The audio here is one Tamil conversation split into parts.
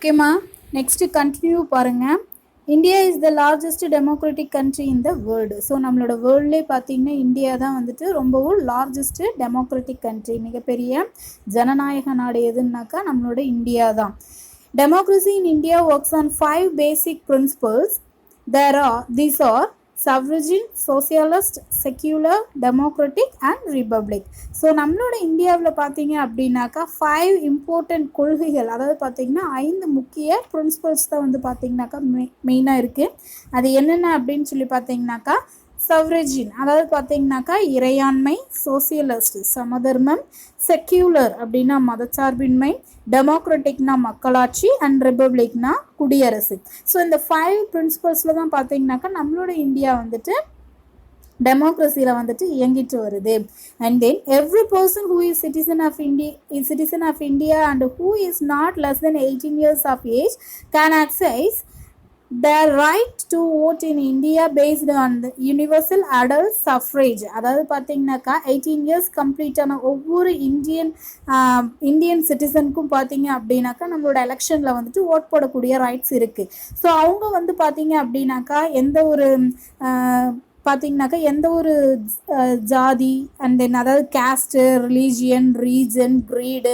ஓகேம்மா, நெக்ஸ்ட்டு கண்டினியூ பாருங்கள். India is the largest democratic country in the world. So நம்மளோட வேர்ல்ட்லேயே பார்த்தீங்கன்னா இந்தியா தான் வந்துட்டு ரொம்பவும் லார்ஜஸ்ட்டு டெமோக்ராட்டிக் கண்ட்ரி, மிகப்பெரிய ஜனநாயக நாடு எதுன்னாக்கா நம்மளோட இந்தியா தான். Democracy in India works on 5 basic principles. These are sovereign, socialist, secular, democratic and republic. So நம்மளோட இந்தியாவில் பார்த்தீங்க அப்படின்னாக்கா 5 இம்பார்ட்டண்ட் கொள்கைகள், அதாவது பார்த்தீங்கன்னா 5 முக்கிய பிரின்சிபல்ஸ் தான் வந்து பார்த்தீங்கன்னாக்கா மெயினாக இருக்குது. அது என்னென்ன அப்படின்னு சொல்லி பார்த்தீங்கன்னாக்கா சவ்ரிஜின், அதாவது பார்த்தீங்கன்னாக்கா இறையாண்மை, சோசியலிஸ்ட் சமதர்மம், செக்யூலர் அப்படின்னா மதச்சார்பின்மை, டெமோக்ராட்டிக்னா மக்களாட்சி அண்ட் ரிபப்ளிக்னா குடியரசு. ஸோ இந்த 5 பிரின்சிபல்ஸில் தான் பார்த்தீங்கன்னாக்கா நம்மளோட இந்தியா வந்துட்டு டெமோக்ரஸியில் வந்துட்டு இயங்கிட்டு வருது. And then every person who is citizen of India and who is not less than 18 years of age can access the right to vote in India based on the universal adult suffrage. அதாவது பார்த்தீங்கன்னாக்கா 18 years கம்ப்ளீட் ஆன ஒவ்வொரு இந்தியன் சிட்டிசனுக்கும் பார்த்தீங்க அப்படின்னாக்கா நம்மளோட எலெக்ஷனில் வந்துட்டு ஓட் போடக்கூடிய ரைட்ஸ் இருக்குது. ஸோ அவங்க வந்து பார்த்தீங்க அப்படின்னாக்கா எந்த ஒரு ஜாதி அண்ட் தென் அதாவது caste, religion, region, creed,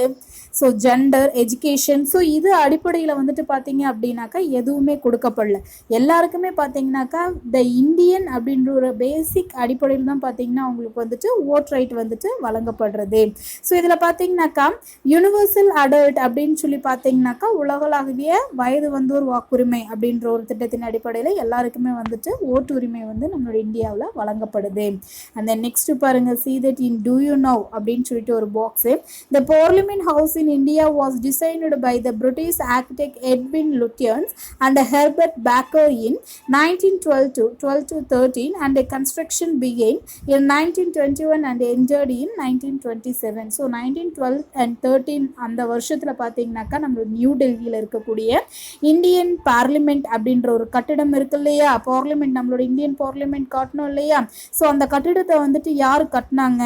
so gender, education, so இது அடிப்படையில் வந்துட்டு பார்த்தீங்க அப்படின்னாக்கா எதுவுமே கொடுக்கப்படல. எல்லாருக்குமே பார்த்தீங்கன்னாக்கா த இந்தியன் அப்படின்ற ஒரு பேசிக் அடிப்படையில் தான் பார்த்தீங்கன்னா அவங்களுக்கு வந்துட்டு ஓட் ரைட் வந்துட்டு வழங்கப்படுறது. ஸோ இதில் பார்த்தீங்கன்னாக்கா யூனிவர்சல் அடல்ட் அப்படின்னு சொல்லி பார்த்தீங்கன்னாக்கா உலகளாவிய வயது வந்தோர் வாக்குரிமை அப்படின்ற ஒரு திட்டத்தின் அடிப்படையில் எல்லாருக்குமே வந்துட்டு ஓட்டு உரிமை வந்து நம்மளோட இந்தியாவில் வழங்கப்படுது. அந்த நெக்ஸ்ட் பாருங்க, see that in do you know அப்படின்னு சொல்லிட்டு ஒரு box. The Parliament House in India was designed by the British architect Edwin Lutyens and Herbert Baker in 1912-13 and the construction began in 1921 and ended in 1927. So 1912 and 13 அந்த வருஷத்தில் பார்த்தீங்கன்னாக்கா நம்ம நியூ டெல்லியில் இருக்கக்கூடிய இந்தியன் பார்லிமெண்ட் அப்படின்ற ஒரு கட்டிடம் இருக்கு இல்லையா, பார்லிமெண்ட், நம்மளோட இந்தியன் பார்லிமெண்ட் காட்டணும் இல்லையா. ஸோ அந்த கட்டிடத்தை வந்துட்டு யார் கட்டினாங்க,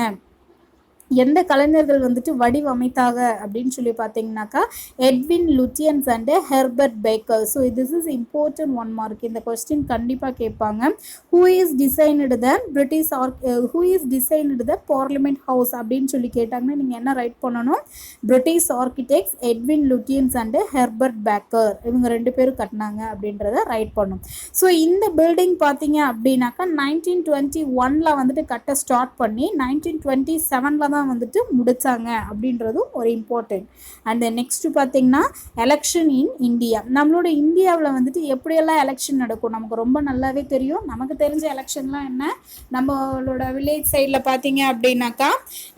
எந்த கலைஞர்கள் வந்துட்டு வடிவமைத்தாங்க அப்படின்னு சொல்லி பார்த்தீங்கன்னாக்கா Edwin Lutyens and Herbert Baker. So this is important 1 mark. இந்த கொஸ்டின் கண்டிப்பாக கேட்பாங்க. Who is designed the parliament house அப்படின்னு சொல்லி கேட்டாங்கன்னா நீங்கள் என்ன ரைட் பண்ணணும், British architects Edwin Lutyens and Herbert Baker, இவங்க 2 பேரும் கட்டினாங்க அப்படின்றத ரைட் பண்ணும். ஸோ இந்த பில்டிங் பார்த்தீங்க அப்படின்னாக்கா 1921 வந்துட்டு கட்ட ஸ்டார்ட் பண்ணி 1927 தான் வந்துட்டு முடிச்சாங்க அப்படின்றதும் ஒரு இம்பார்ட்டன்ட். அண்ட் நெக்ஸ்ட் பார்த்தீங்கன்னா எலெக்ஷன் இன் இந்தியா. நம்மளோட இந்தியாவில் வந்துட்டு எப்படியெல்லாம் எலெக்ஷன் நடக்கும் நமக்கு ரொம்ப நல்லாவே தெரியும். நமக்கு தெரிஞ்ச எலெக்ஷன்லாம் என்ன, நம்மளோட வில்லேஜ் சைடில் பார்த்தீங்க அப்படின்னாக்கா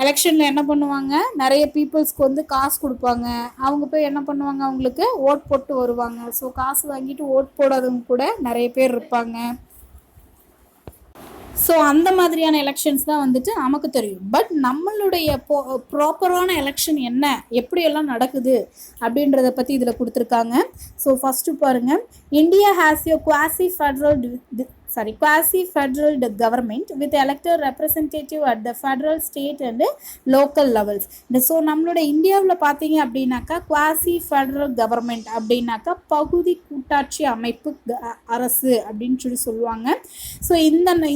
எலெக்ஷனில் என்ன பண்ணுவாங்க, நிறைய பீப்புள்ஸ்க்கு வந்து காசு கொடுப்பாங்க. அவங்க போய் என்ன பண்ணுவாங்க, அவங்களுக்கு ஓட் போட்டு வருவாங்க. ஸோ காசு வாங்கிட்டு ஓட் போடாதவங்க கூட நிறைய பேர் இருப்பாங்க. ஸோ அந்த மாதிரியான எலெக்ஷன்ஸ் தான் வந்துட்டு நமக்கு தெரியும். பட் நம்மளுடைய ப்ராப்பரான எலெக்ஷன் என்ன, எப்படியெல்லாம் நடக்குது அப்படின்றத பற்றி இதில் கொடுத்துருக்காங்க. ஸோ ஃபஸ்ட்டு பாருங்கள், India has a quasi federal government with elected representative at the federal, state and local levels. So நம்மளோட இந்தியாவில் பார்த்தீங்க அப்படின்னாக்கா குவாசி ஃபெடரல் கவர்மெண்ட் அப்படின்னாக்கா பகுதி கூட்டாட்சி அமைப்பு அரசு அப்படின்னு சொல்லி சொல்லுவாங்க. ஸோ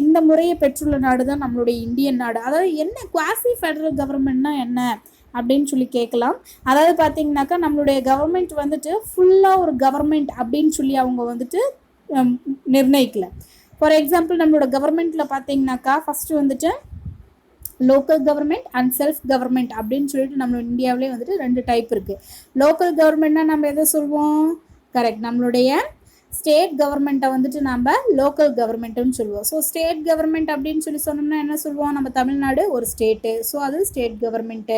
இந்த முறையை பெற்றுள்ள நாடு தான் நம்மளுடைய இந்தியன் நாடு. அதாவது என்ன குவாசி ஃபெடரல் கவர்மெண்ட்னா என்ன அப்படின்னு சொல்லி கேட்கலாம். அதாவது பார்த்தீங்கன்னாக்கா நம்மளுடைய கவர்மெண்ட் வந்துட்டு ஃபுல்லாக ஒரு கவர்மெண்ட் அப்படின்னு சொல்லி அவங்க வந்துட்டு நிர்ணயிக்கல. ஃபார் எக்ஸாம்பிள் நம்மளோட கவர்மெண்ட்டில் பார்த்தீங்கன்னாக்கா ஃபஸ்ட்டு வந்துட்டு local government and self government அப்படின்னு சொல்லிட்டு நம்ம இந்தியாவிலே வந்துட்டு 2 டைப் இருக்குது. லோக்கல் கவர்மெண்ட்னா நம்ம எதை சொல்லுவோம், கரெக்ட், நம்மளுடைய ஸ்டேட் கவர்மெண்ட்டை வந்துட்டு நம்ம லோக்கல் கவர்மெண்ட்டுன்னு சொல்லுவோம். ஸோ ஸ்டேட் கவர்மெண்ட் அப்படின்னு சொல்லி சொன்னோம்னா என்ன சொல்லுவோம், நம்ம தமிழ்நாடு ஒரு ஸ்டேட்டு, ஸோ அது ஸ்டேட் கவர்மெண்ட்டு.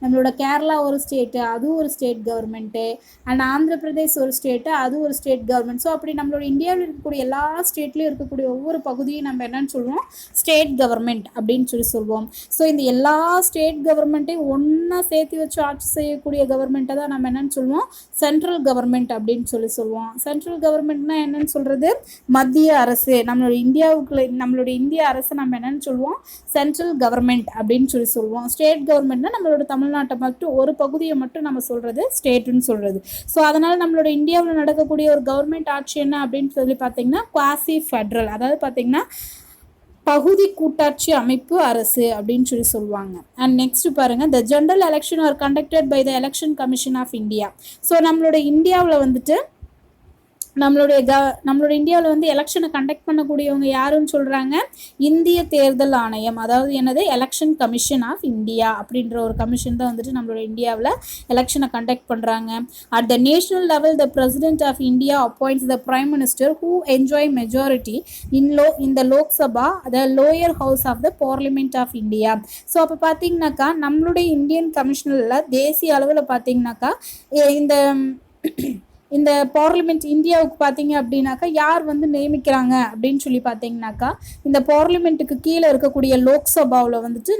நம்மளோட கேரளா ஒரு ஸ்டேட்டு, அது ஒரு state government. And Andhra Pradesh ஒரு ஸ்டேட்டு, அது ஒரு ஸ்டேட் கவர்மெண்ட். ஸோ அப்படி நம்மளோட இந்தியாவில் இருக்கக்கூடிய எல்லா ஸ்டேட்லேயும் இருக்கக்கூடிய ஒவ்வொரு பகுதியும் நம்ம என்னன்னு சொல்லுவோம், ஸ்டேட் கவர்மெண்ட் அப்படின்னு சொல்லி சொல்லுவோம். ஸோ இந்த எல்லா ஸ்டேட் கவர்மெண்ட்டையும் ஒன்றா சேர்த்து வச்சு ஆட்சி செய்யக்கூடிய கவர்மெண்ட்டை தான் நம்ம என்னன்னு சொல்லுவோம், சென்ட்ரல் கவர்மெண்ட் அப்படின்னு சொல்லுவோம். சென்ட்ரல் கவர்மெண்ட்னா என்னன்னு சொல்கிறது, மத்திய அரசு. நம்மளுடைய இந்திய அரசு நம்ம என்னன்னு சொல்லுவோம், சென்ட்ரல் கவர்மெண்ட் அப்படின்னு சொல்லுவோம். ஸ்டேட் கவர்மெண்ட்னா நம்மளோட தமிழ்நாட்டை மட்டும் ஒரு பகுதியை மட்டும் நம்ம சொல்கிறது ஸ்டேட்டுன்னு சொல்கிறது. ஸோ அதனால் நம்மளோட இந்தியாவில் நடக்கக்கூடிய ஒரு கவர்மெண்ட் ஆட்சி என்ன அப்படின்னு சொல்லி பார்த்தீங்கன்னா குவாசி ஃபெட்ரல், அதாவது பார்த்தீங்கன்னா பகுதி கூட்டாட்சி அமைப்பு அரசு அப்படின்னு சொல்லுவாங்க. அண்ட் நெக்ஸ்ட் பாருங்க, the general election are conducted by the election commission of India. So நம்மளுடைய இந்தியாவில் வந்துட்டு நம்மளுடைய இந்தியாவில் வந்து எலெக்ஷனை கண்டக்ட் பண்ணக்கூடியவங்க யாருன்னு சொல்கிறாங்க, இந்திய தேர்தல் ஆணையம். அதாவது என்னது, எலெக்ஷன் கமிஷன் ஆஃப் இந்தியா அப்படின்ற ஒரு கமிஷன் தான் வந்துட்டு நம்மளோட இந்தியாவில் எலெக்ஷனை கண்டக்ட் பண்ணுறாங்க. At the national level the president of India appoints the prime minister who enjoy majority in the Lok Sabha, the lower house of the parliament of India. So அப்போ பார்த்தீங்கன்னாக்கா நம்மளுடைய இந்தியன் கமிஷனில் தேசிய அளவில் பார்த்தீங்கன்னாக்கா இந்த பார்லிமெண்ட் இந்தியாவுக்கு பார்த்தீங்க அப்படின்னாக்கா யார் வந்து நியமிக்கிறாங்க அப்படின்னு சொல்லி பார்த்தீங்கன்னாக்கா, இந்த பார்லிமெண்ட்டுக்கு கீழே இருக்கக்கூடிய லோக்சபாவில் வந்துட்டு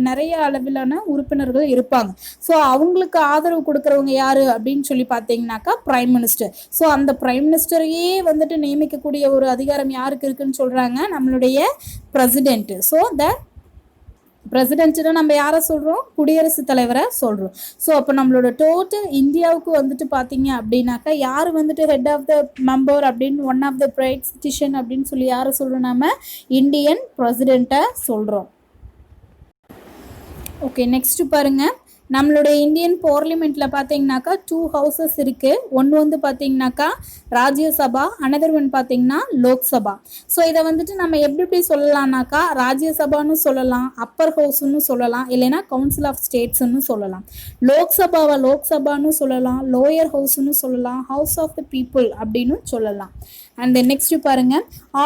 நிறைய அளவிலான உறுப்பினர்கள் இருப்பாங்க. ஸோ அவங்களுக்கு ஆதரவு கொடுக்குறவங்க யார் அப்படின்னு சொல்லி பார்த்தீங்கன்னாக்கா பிரைம் மினிஸ்டர். ஸோ அந்த பிரைம் மினிஸ்டரையே வந்துட்டு நியமிக்கக்கூடிய ஒரு அதிகாரம் யாருக்கு இருக்குன்னு சொல்கிறாங்க, நம்மளுடைய பிரசிடென்ட். ஸோ பிரசிடென்ட்னா நம்ம யாரை சொல்கிறோம், குடியரசுத் தலைவரை சொல்கிறோம். ஸோ அப்போ நம்மளோட டோட்டல் இந்தியாவுக்கு வந்துட்டு பார்த்தீங்க அப்படின்னாக்கா யார் வந்துட்டு ஹெட் ஆஃப் த மெம்பர் அப்படின்னு, one of the bright citizen அப்படின்னு சொல்லி யாரை சொல்கிறோம், நம்ம இந்தியன் பிரசிடெண்ட்டை சொல்கிறோம். ஓகே, நெக்ஸ்ட் பாருங்கள், நம்மளுடைய இந்தியன் பார்லிமெண்ட்டில் பார்த்தீங்கன்னாக்கா 2 ஹவுசஸ் இருக்குது. ஒன்று வந்து பார்த்தீங்கன்னாக்கா ராஜ்யசபா, அனதர் ஒன் பார்த்தீங்கன்னா லோக்சபா. ஸோ இதை வந்துட்டு நம்ம எப்படி சொல்லலாம்னாக்கா ராஜ்யசபான்னு சொல்லலாம், அப்பர் ஹவுஸ்ன்னு சொல்லலாம், இல்லைன்னா கவுன்சில் ஆஃப் ஸ்டேட்ஸ்ன்னு சொல்லலாம். லோக்சபான்னு சொல்லலாம், லோயர் ஹவுஸ்ன்னு சொல்லலாம், ஹவுஸ் ஆஃப் த பீப்புள் அப்படின்னு சொல்லலாம். அண்ட் தென் நெக்ஸ்ட் பாருங்க,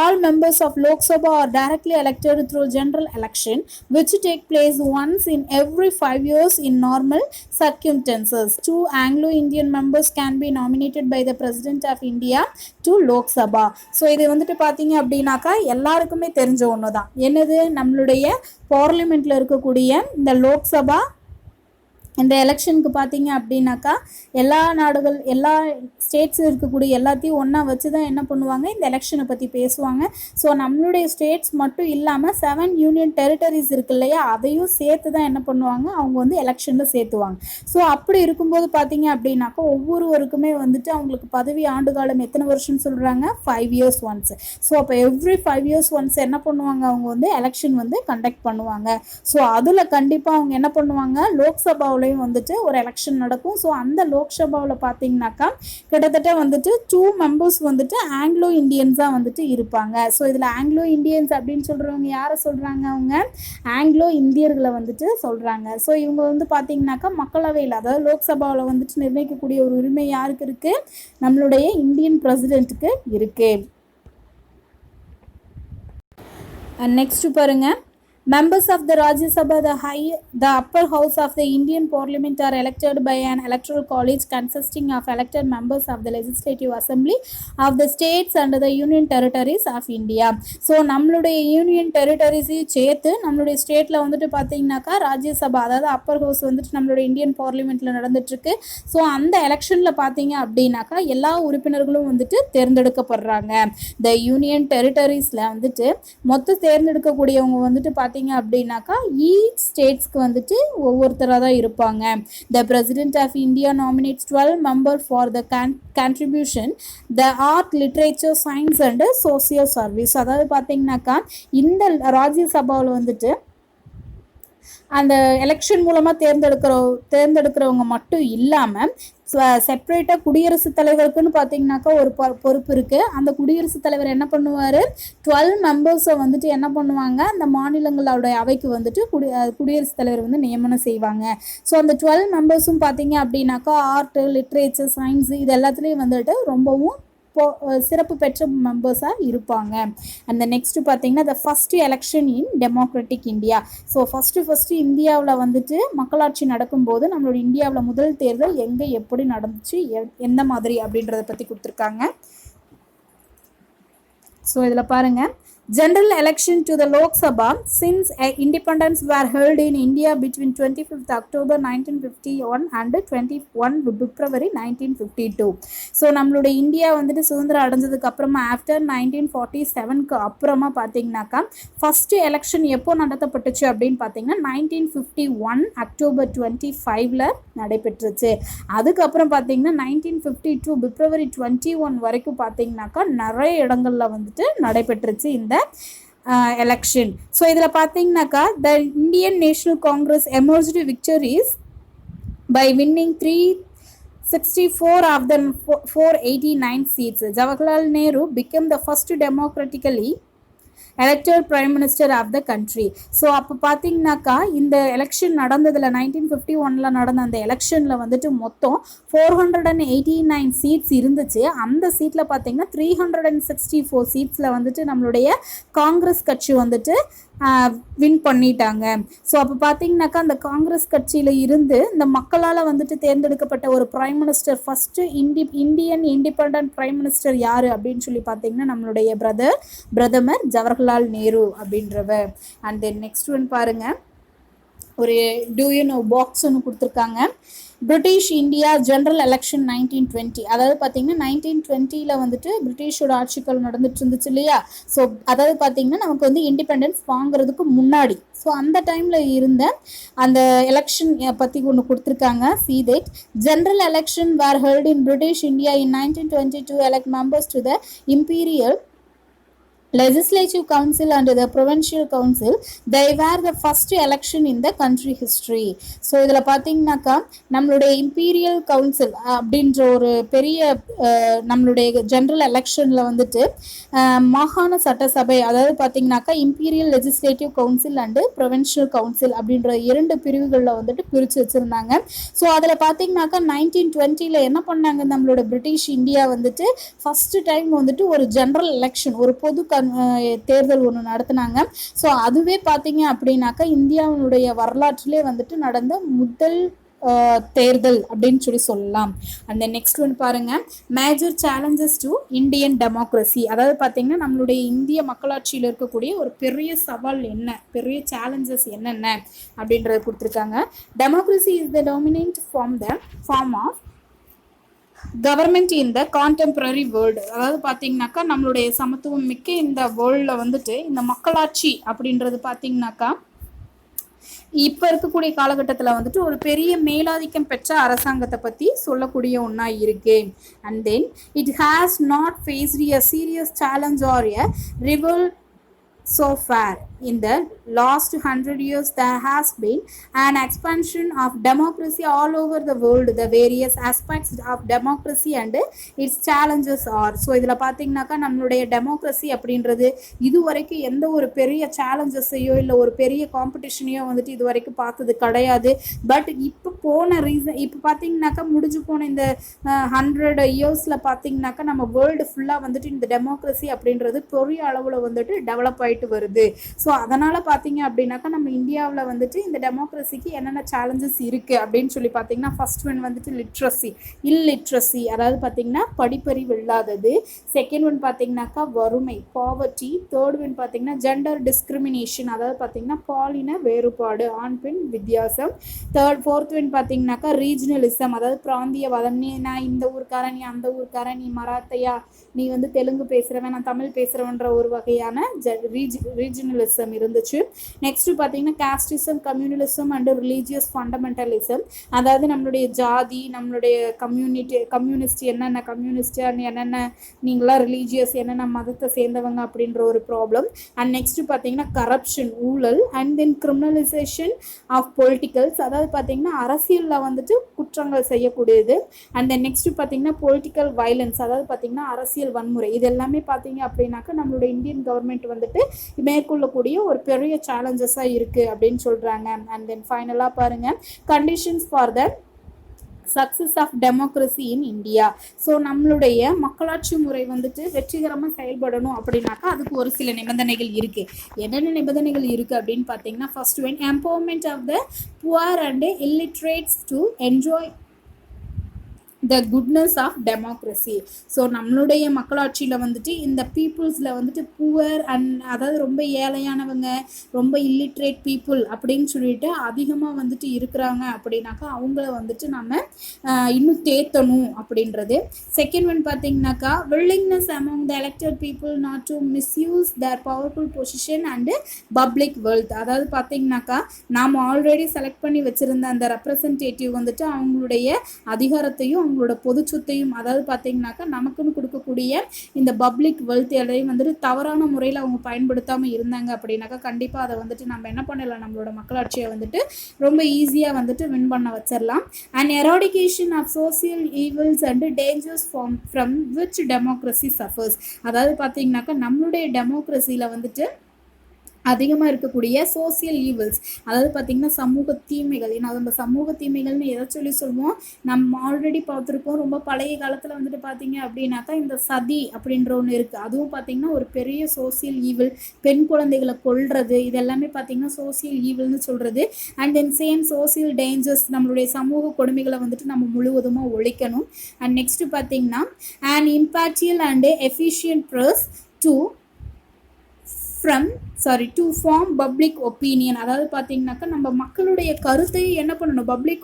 all members of Lok Sabha are directly elected through general election which take place once in every 5 years in normal circumstances. 2 Anglo-Indian members can be nominated by the President of India to Lok Sabha. So இது வந்துட்டு பார்த்தீங்க அப்படின்னாக்கா எல்லாருக்குமே தெரிஞ்ச ஒன்று தான். என்னது, நம்மளுடைய பார்லிமெண்ட்டில் இருக்கக்கூடிய இந்த லோக்சபா இந்த எலெக்ஷனுக்கு பார்த்தீங்க அப்படின்னாக்கா எல்லா ஸ்டேட்ஸ் இருக்கக்கூடிய எல்லாத்தையும் ஒன்றா வச்சு தான் என்ன பண்ணுவாங்க, இந்த எலெக்ஷனை பற்றி பேசுவாங்க. ஸோ நம்மளுடைய ஸ்டேட்ஸ் மட்டும் இல்லாமல் 7 யூனியன் டெரிட்டரிஸ் இருக்கு இல்லையா, அதையும் சேர்த்து தான் என்ன பண்ணுவாங்க, அவங்க வந்து எலெக்ஷனில் சேர்த்துவாங்க. ஸோ அப்படி இருக்கும்போது பார்த்தீங்க அப்படின்னாக்கா ஒவ்வொருவருக்குமே வந்துட்டு அவங்களுக்கு பதவி ஆண்டு காலம் எத்தனை வருஷம்னு சொல்கிறாங்க, 5 years ஒன்ஸ். ஸோ அப்போ எவ்ரி 5 years ஒன்ஸ் என்ன பண்ணுவாங்க, அவங்க வந்து எலெக்ஷன் வந்து கண்டக்ட் பண்ணுவாங்க. ஸோ அதில் கண்டிப்பாக அவங்க என்ன பண்ணுவாங்க, லோக்சபாவில் வந்துட்டு ஒரு எலெக்ஷன் நடக்கும். ஸோ அந்த லோக்சபாவில் பார்த்தீங்கன்னாக்கா கிட்டத்தட்ட வந்துட்டு 2 மெம்பர்ஸ் வந்துட்டு ஆங்கிலோ இந்தியன்ஸாக வந்துட்டு இருப்பாங்க. ஸோ இதில் ஆங்கிலோ இந்தியன்ஸ் அப்படின்னு சொல்கிறவங்க யாரை சொல்கிறாங்க, அவங்க ஆங்கிலோ இந்தியர்களை வந்துட்டு சொல்கிறாங்க. ஸோ இவங்க வந்து பார்த்தீங்கன்னாக்கா மக்களவையில், அதாவது லோக்சபாவில் வந்துட்டு நிர்ணயிக்கக்கூடிய ஒரு உரிமை யாருக்கு இருக்குது, நம்மளுடைய இந்தியன் பிரசிடென்ட்டுக்கு இருக்குது. நெக்ஸ்ட் பாருங்க, members of the Rajya Sabha, the upper house of the Indian Parliament are elected by an electoral college consisting of elected members of the Legislative Assembly of the states and the Union Territories of India. So நம்மளுடைய யூனியன் டெரிட்டரிஸையும் சேர்த்து நம்மளுடைய ஸ்டேட்டில் வந்துட்டு பார்த்தீங்கன்னாக்கா ராஜ்யசபா, அதாவது அப்பர் ஹவுஸ் வந்துட்டு நம்மளுடைய இந்தியன் பார்லிமெண்ட்டில் நடந்துட்டுருக்கு. ஸோ அந்த எலெக்ஷனில் பார்த்தீங்க அப்படின்னாக்கா எல்லா உறுப்பினர்களும் வந்துட்டு தேர்ந்தெடுக்கப்படுறாங்க. த யூனியன் டெரிட்டரிஸில் வந்துட்டு மொத்த தேர்ந்தெடுக்கக்கூடியவங்க வந்துட்டு பார்த்தீங்க அப்படின்னாக்கா ஈச் ஸ்டேட்ஸ்க்கு வந்துட்டு ஒவ்வொருத்தராக தான் இருப்பாங்க. The president of India nominates 12 member for the contribution the art, literature, science and social service. அதாவது பார்த்தீங்கன்னாக்கா இந்த ராஜ்யசபாவில் வந்துட்டு அந்த எலெக்ஷன் மூலமாக தேர்ந்தெடுக்கிறவங்க மட்டும் இல்லாமல் செப்பரேட்டாக குடியரசுத் தலைவருக்குன்னு பார்த்தீங்கன்னாக்கா ஒரு பொறுப்பு இருக்குது. அந்த குடியரசுத் தலைவர் என்ன பண்ணுவார், 12 மெம்பர்ஸை வந்துட்டு என்ன பண்ணுவாங்க, அந்த மாநிலங்களோட அவைக்கு வந்துட்டு குடியரசுத் தலைவர் வந்து நியமனம் செய்வாங்க. ஸோ அந்த 12 மெம்பர்ஸும் பார்த்தீங்க அப்படின்னாக்கா ஆர்ட், லிட்ரேச்சர், சயின்ஸ் இது எல்லாத்துலேயும் வந்துட்டு ரொம்பவும் சிறப்பு பெற்ற மெம்பர்ஸாக இருப்பாங்க. அந்த நெக்ஸ்ட் பார்த்தீங்கன்னா the first election in democratic India. So first இந்தியாவில் வந்துட்டு மக்களாட்சி நடக்கும்போது நம்மளோட இந்தியாவில் முதல் தேர்தல் எங்கே எப்படி நடந்துச்சு, எந்த மாதிரி அப்படின்றத பற்றி கொடுத்துருக்காங்க. ஸோ இதில் பாருங்கள், General election to the Lok Sabha since independence were held in India between 25th October 1951 and 21 February 1952. So நம்மளுடைய இந்தியா வந்துட்டு சுதந்திரம் அடைஞ்சதுக்கு அப்புறமா ஆஃப்டர் 1947க்கு அப்புறமா பார்த்தீங்கன்னாக்கா ஃபஸ்ட்டு எலெக்ஷன் எப்போ நடத்தப்பட்டுச்சு அப்படின்னு பார்த்தீங்கன்னா 1951 அக்டோபர் 25ல நடைபெற்றுச்சு. அதுக்கப்புறம் பார்த்தீங்கன்னா 1952 பிப்ரவரி 21 வரைக்கும் பார்த்தீங்கன்னாக்கா நிறைய இடங்கள்ல வந்துட்டு நடைபெற்றுச்சு இந்த election. ஸோ இதில் பார்த்தீங்கன்னாக்கா the Indian national Congress emerged victories by winning 364 of the 489 seats. Jawaharlal Nehru became the first democratically elected prime minister of the country. So அப்போ பார்த்தீங்கன்னாக்கா இந்த எலெக்ஷன் நடந்ததில் 1951 நடந்த அந்த எலெக்ஷனில் வந்துட்டு மொத்தம் 489 சீட்ஸ் இருந்துச்சு. அந்த சீட்டில் பார்த்தீங்கன்னா 364 சீட்ஸில் வந்துட்டு நம்மளுடைய காங்கிரஸ் கட்சி வந்துட்டு வின் பண்ணிட்டாங்க. ஸோ அப்போ பார்த்தீங்கன்னாக்கா அந்த காங்கிரஸ் கட்சியில் இருந்து இந்த மக்களால் வந்துட்டு தேர்ந்தெடுக்கப்பட்ட ஒரு prime minister first Indian independent prime minister யார் அப்படின்னு சொல்லி பார்த்தீங்கன்னா நம்மளுடைய பிரதமர் ஜவஹர்லால் நேரு அப்படின்றவர். அண்ட் தென் நெக்ஸ்ட் ஒன் பாருங்கள், ஒரு டூ யூ நோ பாக்ஸ் ஒன்று கொடுத்துருக்காங்க. பிரிட்டிஷ் இந்தியா ஜென்ரல் எலெக்ஷன் 1920, அதாவது பார்த்தீங்கன்னா 1920 வந்துட்டு பிரிட்டிஷோட ஆட்சிகள் நடந்துட்டு இருந்துச்சு இல்லையா. ஸோ அதாவது பார்த்தீங்கன்னா நமக்கு வந்து இண்டிபெண்டன்ஸ் வாங்குறதுக்கு முன்னாடி, ஸோ அந்த டைமில் இருந்த அந்த எலெக்ஷன் பற்றி ஒன்று கொடுத்துருக்காங்க. see that general election were held in British India in 1920 to elect members to the imperial legislative council and the provincial council. They were the first election in the country history. So இதில் பார்த்தீங்கன்னாக்கா நம்மளுடைய இம்பீரியல் கவுன்சில் அப்படின்ற ஒரு பெரிய நம்மளுடைய ஜென்ரல் எலெக்ஷனில் வந்துட்டு மாகாண சட்டசபை, அதாவது பார்த்தீங்கன்னாக்கா imperial legislative council and provincial council அப்படின்ற 2 பிரிவுகளில் வந்துட்டு பிரித்து வச்சுருந்தாங்க. ஸோ அதில் பார்த்தீங்கன்னாக்கா 1920 என்ன பண்ணாங்க, நம்மளோட பிரிட்டிஷ் இந்தியா வந்துட்டு ஃபஸ்ட்டு டைம் வந்துட்டு ஒரு ஜென்ரல் எலெக்ஷன், ஒரு பொது தேர்தல் ஒன்று நடத்தினாங்க. ஸோ அதுவே பார்த்தீங்க அப்படின்னாக்கா இந்தியாவுடைய வரலாற்றிலே வந்துட்டு நடந்த முதல் தேர்தல் அப்படின்னு சொல்லலாம். அந்த நெக்ஸ்ட் ஒன் பாருங்க, major challenges to Indian democracy, அதாவது பார்த்தீங்கன்னா நம்மளுடைய இந்திய மக்களாட்சியில் இருக்கக்கூடிய ஒரு பெரிய சவால் என்ன, பெரிய சேலஞ்சஸ் என்னென்ன அப்படின்றத கொடுத்துருக்காங்க. Democracy is the dominant form of government in the contemporary world, அதாவது பார்த்தீங்கன்னாக்கா நம்மளுடைய சமத்துவம் மிக்க இந்த வேர்ல்டில் வந்துட்டு இந்த மக்களாட்சி அப்படின்றது பார்த்தீங்கன்னாக்கா இப்போ இருக்கக்கூடிய காலகட்டத்தில் வந்துட்டு ஒரு பெரிய மேலாதிக்கம் பெற்ற அரசாங்கத்தை பற்றி சொல்லக்கூடிய ஒன்றா இருக்கு. And then it has not faced a serious challenge or a rival so far. In the last 100 years there has been an expansion of democracy all over the world. The various aspects of democracy and its challenges are. So இதில் பார்த்தீங்கன்னாக்கா நம்மளுடைய டெமோக்ரஸி அப்படின்றது இது வரைக்கும் எந்த ஒரு பெரிய சேலஞ்சஸையோ இல்லை ஒரு பெரிய காம்படிஷனையோ வந்துட்டு இது வரைக்கும் பார்த்தது கிடையாது. பட் இப்போ இப்போ பார்த்தீங்கன்னாக்கா முடிஞ்சு போன இந்த 100 இயர்ஸில் பார்த்தீங்கன்னாக்கா நம்ம வேர்ல்டு ஃபுல்லாக வந்துட்டு இந்த டெமோக்ரஸி அப்படின்றது பெரிய அளவில் வந்துட்டு டெவலப் ஆகிட்டு வருது. ஸோ அதனால் பார்த்தீங்க அப்படின்னாக்கா நம்ம இந்தியாவில் வந்துட்டு இந்த டெமோக்ரஸிக்கு என்னென்ன சேலஞ்சஸ் இருக்குது அப்படின்னு சொல்லி பார்த்தீங்கன்னா ஃபர்ஸ்ட் ஒன் வந்துட்டு இல்லிட்ரஸி, அதாவது பார்த்தீங்கன்னா படிப்பறிவு இல்லாதது. செகண்ட் ஒன் பார்த்தீங்கன்னாக்கா வறுமை, பாவர்ட்டி. தேர்ட் ஒன் பார்த்தீங்கன்னா ஜெண்டர் டிஸ்கிரிமினேஷன், அதாவது பார்த்தீங்கன்னா பாலின வேறுபாடு, ஆண் பெண் வித்தியாசம். ஃபோர்த் ஒன் பார்த்தீங்கன்னாக்கா ரீஜனலிசம், அதாவது பிராந்தியவாதம். நான் இந்த ஊருக்காரன், நீ அந்த ஊருக்காரன், நீ மராத்தையா, நீ வந்து தெலுங்கு பேசுகிறவன், நான் தமிழ் பேசுகிறவன்ற ஒரு வகையான ரீஜனலிசம் இருந்துச்சு. நெக்ஸ்ட் பார்த்தீங்கன்னா casteism, communalism and religious fundamentalism, அதாவது நம்மளுடைய ஜாதி, நம்மளுடைய கம்யூனிஸ்ட் என்னென்ன கம்யூனிஸ்ட் என்னென்ன நீங்களாம் ரிலீஜியஸ் என்னென்ன மதத்தை சேர்ந்தவங்க அப்படின்ற ஒரு ப்ராப்ளம். அண்ட் நெக்ஸ்ட் பார்த்தீங்கன்னா கரப்ஷன், ஊழல். And then criminalisation of politicals, அதாவது பார்த்தீங்கன்னா அரசியலில் வந்துட்டு குற்றங்கள் செய்யக்கூடியது. அண்ட் தென் நெக்ஸ்ட் பார்த்தீங்கன்னா பொலிட்டிக்கல் வயலன்ஸ், அதாவது பார்த்தீங்கன்னா அரசியல் வன்முறை. இது எல்லாமே பார்த்தீங்க அப்படின்னாக்கா நம்மளுடைய இந்தியன் கவர்மெண்ட் வந்துட்டு மேற்கொள்ளக்கூடிய ஒரு பெரிய சேலஞ்சஸாக இருக்குது அப்படின்னு சொல்கிறாங்க. அண்ட் தென் ஃபைனலாக பாருங்கள், conditions for the success of democracy in India. So நம்மளுடைய மக்களாட்சி முறை வந்துட்டு வெற்றிகரமாக செயல்படணும் அப்படின்னாக்கா அதுக்கு ஒரு சில நிபந்தனைகள் இருக்குது. என்னென்ன நிபந்தனைகள் இருக்குது அப்படின்னு பார்த்தீங்கன்னா first one, empowerment of the poor and illiterates to enjoy the goodness of democracy. So நம்மளுடைய மக்களாட்சியில் வந்துட்டு இந்த பீப்புள்ஸில் வந்துட்டு புவர் அண்ட் அதாவது ரொம்ப ஏழையானவங்க, ரொம்ப இல்லிட்ரேட் பீப்புள் அப்படின்னு சொல்லிட்டு அதிகமாக வந்துட்டு இருக்கிறாங்க அப்படின்னாக்கா அவங்கள வந்துட்டு நம்ம இன்னும் தேத்தணும் அப்படின்றது. செகண்ட் ஒன் பார்த்தீங்கன்னாக்கா willingness among the elected people not to misuse their powerful position and public wealth. அதாவது பார்த்தீங்கன்னாக்கா நாம் ஆல்ரெடி செலக்ட் பண்ணி வச்சுருந்த அந்த ரெப்ரசன்டேட்டிவ் வந்துட்டு அவங்களுடைய அதிகாரத்தையும் அவங்களோட பொது சொத்தையும் அதாவது பார்த்தீங்கன்னாக்கா நமக்குன்னு கொடுக்கக்கூடிய இந்த பப்ளிக் வெல்த் எதையும் வந்துட்டு தவறான முறையில் அவங்க பயன்படுத்தாமல் இருந்தாங்க அப்படின்னாக்கா கண்டிப்பாக அதை வந்துட்டு நம்ம என்ன பண்ணலாம், நம்மளோட மக்களாட்சியை வந்துட்டு ரொம்ப ஈஸியாக வந்துட்டு வின் பண்ண வச்சிடலாம். And eradication of social evils and dangers from which democracy suffers. அதாவது பார்த்தீங்கன்னாக்கா நம்மளுடைய டெமோக்ரஸியில் வந்துட்டு அதிகமாக இருக்கக்கூடிய சோசியல் ஈவில்ஸ், அதாவது பார்த்திங்கன்னா சமூக தீமைகள். ஏன்னா நம்ம சமூக தீமைகள்னு எதை சொல்லுவோம், நம்ம ஆல்ரெடி பார்த்துருக்கோம். ரொம்ப பழைய காலத்தில் வந்துட்டு பார்த்திங்க அப்படின்னாக்கா இந்த சதி அப்படின்ற ஒன்று இருக்குது. அதுவும் பார்த்திங்கன்னா ஒரு பெரிய சோசியல் ஈவில். பெண் குழந்தைகளை கொல்றது இதெல்லாமே பார்த்திங்கன்னா சோசியல் ஈவில்னு சொல்கிறது. And then same social dangers, நம்மளுடைய சமூக கொடுமைகளை வந்துட்டு நம்ம முழுவதுமாக ஒழிக்கணும். அண்ட் நெக்ஸ்ட்டு பார்த்திங்கன்னா and impartial and efficient press to form public opinion. அதாவது பார்த்தீங்கன்னாக்கா நம்ம மக்களுடைய கருத்தையும் என்ன பண்ணணும், பப்ளிக்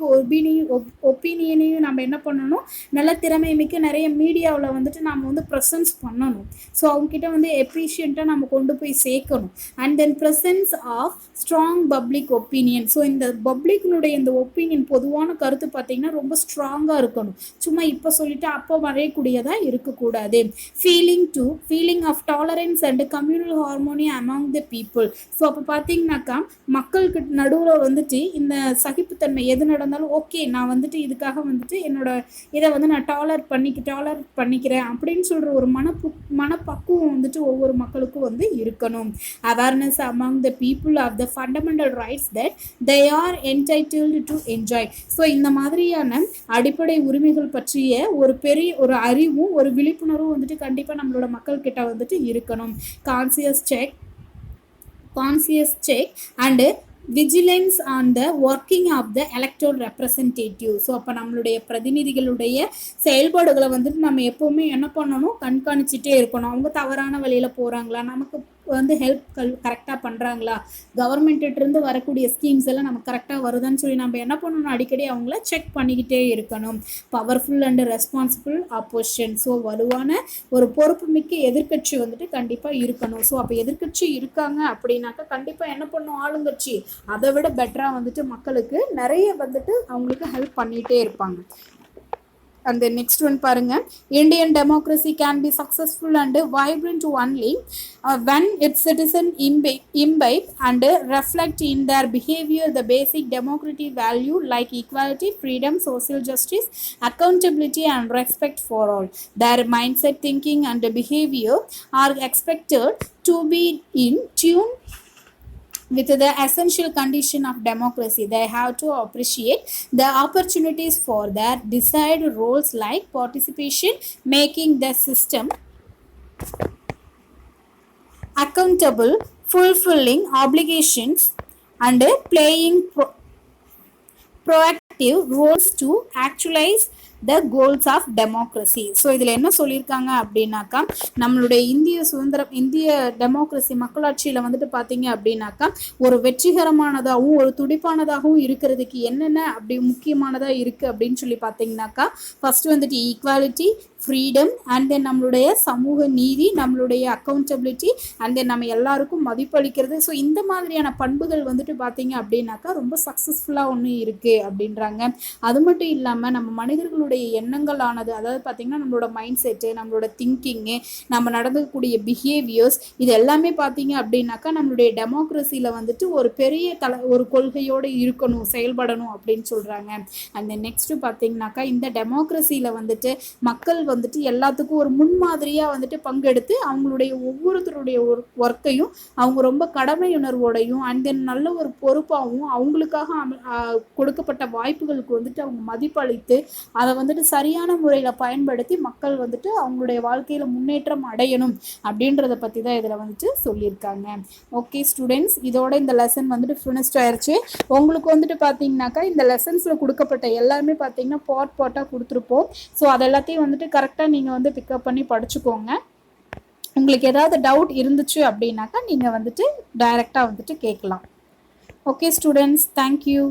ஒப்பீனியனையும் நம்ம என்ன பண்ணணும், நல்ல திறமை மிக்க நிறைய மீடியாவில் வந்துட்டு நம்ம வந்து ப்ரெசன்ஸ் பண்ணணும். ஸோ அவங்ககிட்ட வந்து எஃபிஷியண்ட்டாக நம்ம கொண்டு போய் சேர்க்கணும். And then presence of strong public opinion. So இந்த பப்ளிக்னுடைய இந்த ஒப்பீனியன் பொதுவான கருத்து பார்த்திங்கன்னா ரொம்ப ஸ்ட்ராங்காக இருக்கணும். சும்மா இப்போ சொல்லிட்டு அப்போ வரையக்கூடியதாக இருக்கக்கூடாது. Feeling of tolerance and communal harmony among the people. So அப்போ பார்த்தீங்கன்னாக்கா மக்களுக்கு நடுவில் வந்துட்டு இந்த சகிப்புத்தன்மை எது நடந்தாலும் ஓகே நான் வந்துட்டு இதுக்காக வந்துட்டு என்னோட இதை வந்து நான் டாலர் பண்ணிக்கிறேன் அப்படின்னு சொல்கிற ஒரு மனப்பக்குவம் வந்துட்டு ஒவ்வொரு மக்களுக்கும் வந்து இருக்கணும். Awareness among the people of the fundamental rights that they are entitled to enjoy. So இந்த மாதிரியான அடிப்படை உரிமைகள் பற்றிய ஒரு பெரிய ஒரு அறிவும் ஒரு விழிப்புணர்வும் வந்துட்டு கண்டிப்பாக நம்மளோட மக்கள்கிட்ட வந்துட்டு இருக்கணும். conscious check and vigilance on the working of the electoral representative. So அப்போ நம்மளுடைய பிரதிநிதிகளுடைய செயல்பாடுகளை வந்துட்டு நம்ம எப்போவுமே என்ன பண்ணணும், கண்காணிச்சுட்டே இருக்கணும். அவங்க தவறான வழியில் போகிறாங்களா, நமக்கு வந்து ஹெல்ப் கரெக்டாக பண்ணுறாங்களா, கவர்மெண்ட்டிருந்து வரக்கூடிய ஸ்கீம்ஸ் எல்லாம் நமக்கு கரெக்டாக வருதான்னு சொல்லி நம்ம என்ன பண்ணணும், அடிக்கடி அவங்கள செக் பண்ணிக்கிட்டே இருக்கணும். Powerful and responsible opposition. So வலுவான ஒரு பொறுப்பு மிக்க எதிர்கட்சி வந்துட்டு கண்டிப்பாக இருக்கணும். ஸோ அப்போ எதிர்கட்சி இருக்காங்க அப்படின்னாக்கா கண்டிப்பாக என்ன பண்ணும், ஆளுங்கட்சி அதை விட பெட்டராக வந்துட்டு மக்களுக்கு நிறைய வந்துட்டு அவங்களுக்கு ஹெல்ப் பண்ணிகிட்டே இருப்பாங்க. And the next one பாருங்க, Indian democracy can be successful and vibrant only when its citizens imbibe and reflect in their behavior the basic democratic value like equality, freedom, social justice, accountability and respect for all. Their mindset, thinking and behavior are expected to be in tune with the essential condition of democracy. They have to appreciate the opportunities for their desired roles like participation, making the system accountable, fulfilling obligations and playing proactive roles to actualize the goals of democracy. So இதில் என்ன சொல்லியிருக்காங்க அப்படின்னாக்கா நம்மளுடைய இந்திய டெமோக்ரஸி மக்களாட்சியில் வந்துட்டு பார்த்தீங்க அப்படின்னாக்கா ஒரு வெற்றிகரமானதாகவும் ஒரு துடிப்பானதாகவும் இருக்கிறதுக்கு என்னென்ன அப்படி முக்கியமானதாக இருக்குது அப்படின்னு சொல்லி பார்த்தீங்கன்னாக்கா ஃபஸ்ட்டு வந்துட்டு ஈக்வாலிட்டி, ஃப்ரீடம் அண்ட் தென் நம்மளுடைய சமூக நீதி, நம்மளுடைய அக்கௌண்டபிலிட்டி அண்ட் தென் நம்ம எல்லாருக்கும் மதிப்பளிக்கிறது. ஸோ இந்த மாதிரியான பண்புகள் வந்துட்டு பார்த்தீங்க அப்படின்னாக்கா ரொம்ப சக்ஸஸ்ஃபுல்லாக ஒன்று இருக்குது அப்படின்றாங்க. அது மட்டும் இல்லாமல் நம்ம மனிதர்களுடைய எண்ணங்களானது, அதாவது பார்த்திங்கன்னா நம்மளோட மைண்ட் செட்டு, நம்மளோட திங்கிங்கு, நம்ம நடந்துக்கூடிய பிஹேவியர்ஸ், இது எல்லாமே பார்த்திங்க அப்படின்னாக்கா நம்மளுடைய டெமோக்ரஸியில் வந்துட்டு ஒரு பெரிய ஒரு கொள்கையோடு இருக்கணும், செயல்படணும் அப்படின்னு சொல்கிறாங்க. அண்ட் நெக்ஸ்ட்டு பார்த்திங்கனாக்கா இந்த டெமோக்ரஸியில் வந்துட்டு மக்கள் வந்துட்டு எல்லாத்துக்கும் ஒரு முன்மாதிரியாக வந்துட்டு பங்கெடுத்து அவங்களுடைய ஒவ்வொருத்தருடைய ஒர்க்கையும் அவங்க ரொம்ப கடமையுணர்வோடையும் அண்ட் தென் நல்ல ஒரு பொறுப்பாகவும் அவங்களுக்காக கொடுக்கப்பட்ட வாய்ப்புகளுக்கு வந்துட்டு அவங்க மதிப்பளித்து அதை வந்துட்டு சரியான முறையில் பயன்படுத்தி மக்கள் வந்துட்டு அவங்களுடைய வாழ்க்கையில் முன்னேற்றம் அடையணும் அப்படின்றத பற்றி தான் இதில் வந்துட்டு சொல்லியிருக்காங்க. ஓகே ஸ்டூடெண்ட்ஸ், இதோட இந்த லெசன் வந்துட்டு ஃபினிஷ்ட் ஆயிடுச்சு. உங்களுக்கு வந்துட்டு பார்த்தீங்கன்னாக்கா இந்த லெசன்ஸில் கொடுக்கப்பட்ட எல்லாமே பார்த்தீங்கன்னா பார்ட்டாக கொடுத்துருப்போம். ஸோ அது எல்லாத்தையும் வந்துட்டு கரெக்டாக நீங்கள் வந்து பிக்கப் பண்ணி படிச்சுக்கோங்க. உங்களுக்கு ஏதாவது டவுட் இருந்துச்சு அப்படின்னாக்கா நீங்கள் வந்துட்டு டைரெக்டாக வந்துட்டு கேட்கலாம். Okay students, thank you.